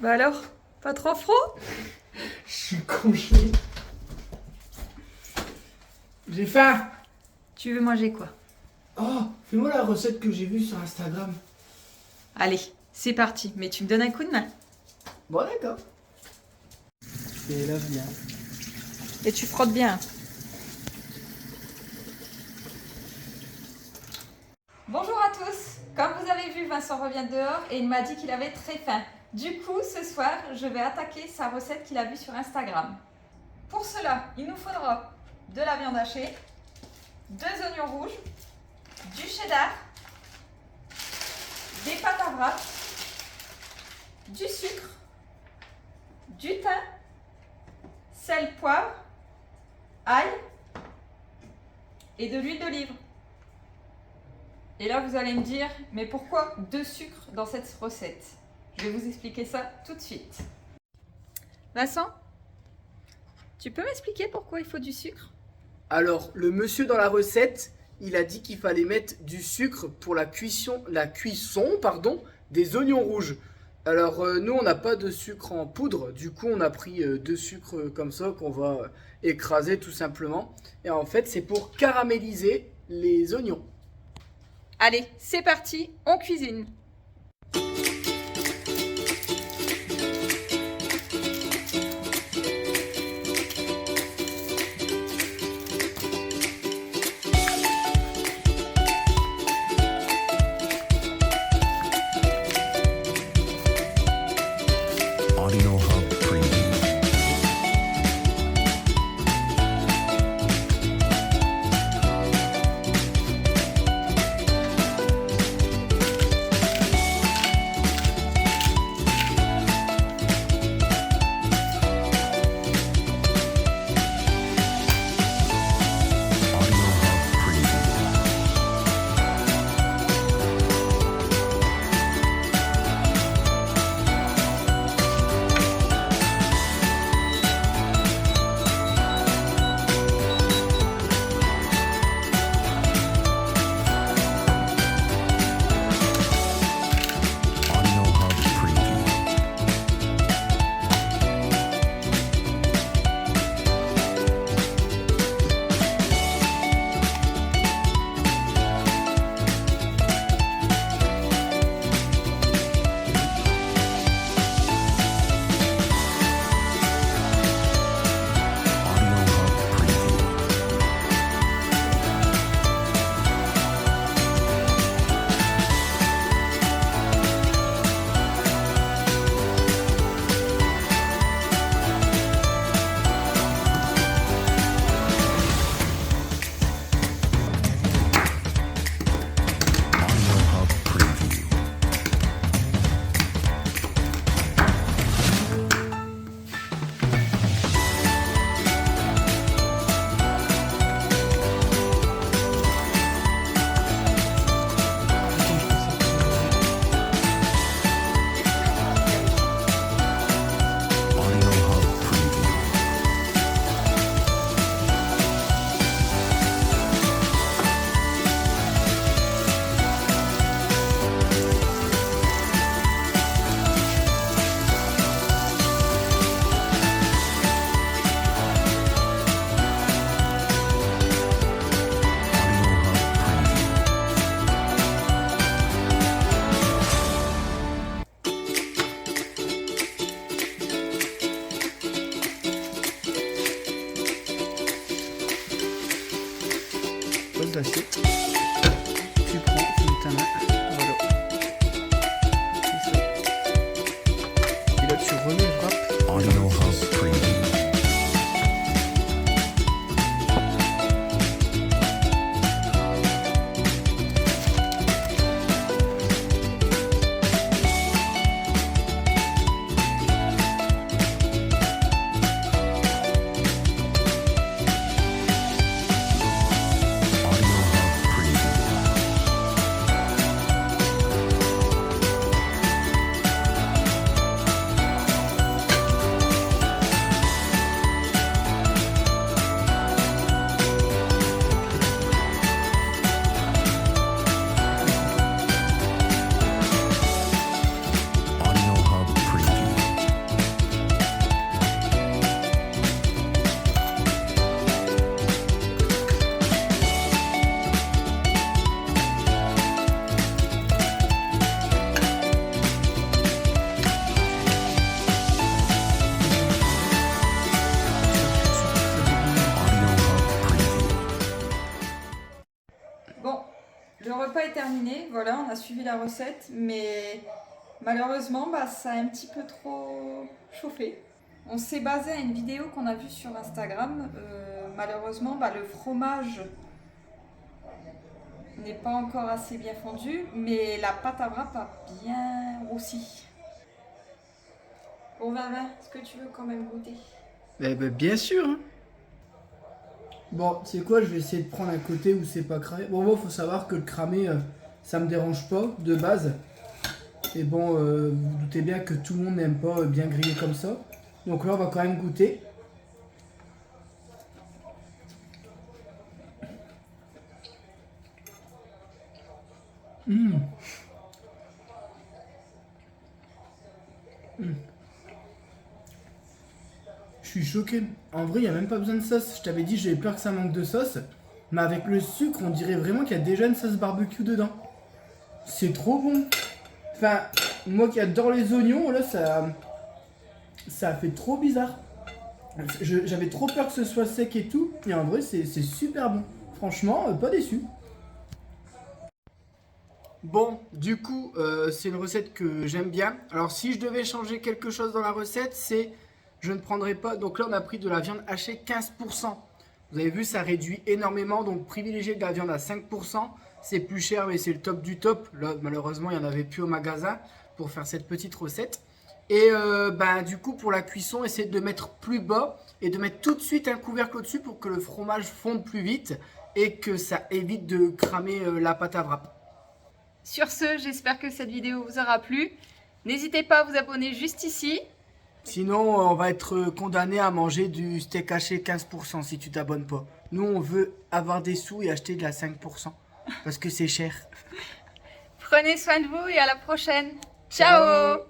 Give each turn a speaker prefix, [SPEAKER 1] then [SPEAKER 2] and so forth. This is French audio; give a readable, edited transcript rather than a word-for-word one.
[SPEAKER 1] Bah alors, pas trop froid?
[SPEAKER 2] Je suis congelé. J'ai faim.
[SPEAKER 1] Tu veux manger quoi?
[SPEAKER 2] Oh, fais-moi la recette que j'ai vue sur Instagram.
[SPEAKER 1] Allez, c'est parti, mais tu me donnes un coup de main.
[SPEAKER 2] Bon, d'accord. Et là, bien.
[SPEAKER 1] Et tu frottes bien. Bonjour à tous. Comme vous avez vu, Vincent revient dehors et il m'a dit qu'il avait très faim. Du coup, ce soir, je vais attaquer sa recette qu'il a vue sur Instagram. Pour cela, il nous faudra de la viande hachée, 2 oignons rouges, du cheddar, des pâtes à wrap, du sucre, du thym, sel, poivre, ail et de l'huile d'olive. Et là, vous allez me dire, mais pourquoi 2 sucres dans cette recette? Je vais vous expliquer ça tout de suite. Vincent, tu peux m'expliquer pourquoi il faut du sucre?
[SPEAKER 2] Alors, le monsieur dans la recette, il a dit qu'il fallait mettre du sucre pour la cuisson, des oignons rouges. Alors, nous, on n'a pas de sucre en poudre. Du coup, on a pris 2 sucres comme ça qu'on va écraser tout simplement. Et en fait, c'est pour caraméliser les oignons.
[SPEAKER 1] Allez, c'est parti, on cuisine.
[SPEAKER 3] Audio Hub Preview. Audio Hub Preview. Audio Hub Preview. Audio Hub Preview. Audio Hub Preview. Audio Hub Preview. Audio Hub Preview.
[SPEAKER 2] Pose l'assiette. Tu prends de ta main. Voilà. C'est ça. Et là, tu remets le wrap.
[SPEAKER 3] Audio Hub Preview. Audio Hub
[SPEAKER 1] voilà, on a suivi la recette, mais malheureusement, bah, ça a un petit peu trop chauffé. On s'est basé à une vidéo qu'on a vue sur Instagram. Malheureusement, bah, le fromage n'est pas encore assez bien fondu, mais la pâte à wrap a bien roussi. Bon, Vinvin, est-ce que tu veux quand même goûter?
[SPEAKER 2] Eh ben, bien sûr. Hein. Bon, tu sais quoi, je vais essayer de prendre un côté où c'est pas cramé. Bon, moi, faut savoir que le cramé, ça me dérange pas de base. Et bon, vous vous doutez bien que tout le monde n'aime pas bien griller comme ça. Donc là, on va quand même goûter. Mmh. Mmh. Je suis choqué. En vrai, il n'y a même pas besoin de sauce. Je t'avais dit, j'avais peur que ça manque de sauce. Mais avec le sucre, on dirait vraiment qu'il y a déjà une sauce barbecue dedans. C'est trop bon. Enfin, moi qui adore les oignons, là, ça fait trop bizarre. J'avais trop peur que ce soit sec et tout. Et en vrai, c'est super bon. Franchement, pas déçu. Bon, du coup, c'est une recette que j'aime bien. Alors, si je devais changer quelque chose dans la recette, c'est... Je ne prendrai pas... Donc là, on a pris de la viande hachée 15%. Vous avez vu, ça réduit énormément. Donc, privilégiez de la viande à 5%. C'est plus cher, mais c'est le top du top. Là, malheureusement, il n'y en avait plus au magasin pour faire cette petite recette. Et du coup, pour la cuisson, essayez de mettre plus bas et de mettre tout de suite un couvercle au-dessus pour que le fromage fonde plus vite et que ça évite de cramer la pâte à wrap.
[SPEAKER 1] Sur ce, j'espère que cette vidéo vous aura plu. N'hésitez pas à vous abonner juste ici.
[SPEAKER 2] Sinon, on va être condamné à manger du steak haché 15% si tu t'abonnes pas. Nous, on veut avoir des sous et acheter de la 5% parce que c'est cher.
[SPEAKER 1] Prenez soin de vous et à la prochaine. Ciao.